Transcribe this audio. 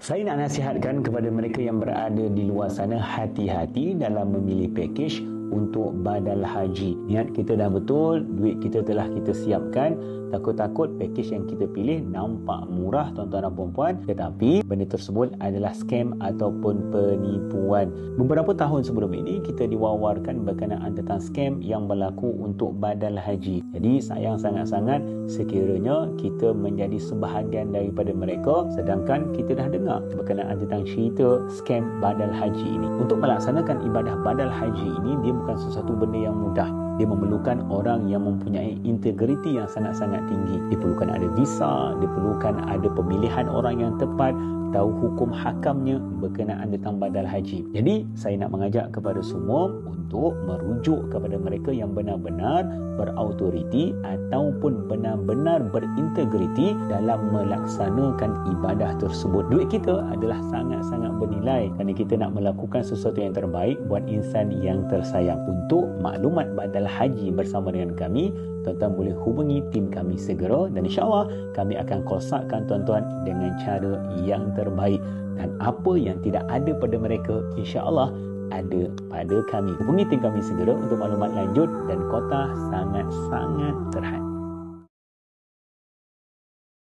Saya nak nasihatkan kepada mereka yang berada di luar sana, hati-hati dalam memilih pakej untuk badal haji. Niat kita dah betul, duit kita telah kita siapkan. Takut-takut pakej yang kita pilih nampak murah tuan-tuan dan puan-puan, tetapi benda tersebut adalah scam ataupun penipuan. Beberapa tahun sebelum ini kita diwawarkan berkenaan tentang scam yang berlaku untuk badal haji. Jadi sayang sangat-sangat sekiranya kita menjadi sebahagian daripada mereka, sedangkan kita dah dengar berkenaan tentang cerita scam badal haji ini. Untuk melaksanakan ibadah badal haji ini, dia bukan sesuatu benda yang mudah. Dia memerlukan orang yang mempunyai integriti yang sangat-sangat tinggi. Diperlukan ada visa, diperlukan ada pemilihan orang yang tepat, tahu hukum hakamnya berkenaan tentang badal haji. Jadi, saya nak mengajak kepada semua untuk merujuk kepada mereka yang benar-benar berautoriti ataupun benar-benar berintegriti dalam melaksanakan ibadah tersebut. Duit kita adalah sangat-sangat bernilai kerana kita nak melakukan sesuatu yang terbaik buat insan yang tersayang. Untuk maklumat badal haji bersama dengan kami, tuan-tuan boleh hubungi tim kami segera dan insya-Allah kami akan kosakkan tuan-tuan dengan cara yang terbaik, dan apa yang tidak ada pada mereka insya-Allah ada pada kami. Hubungi tim kami segera untuk maklumat lanjut dan kota sangat-sangat terhad.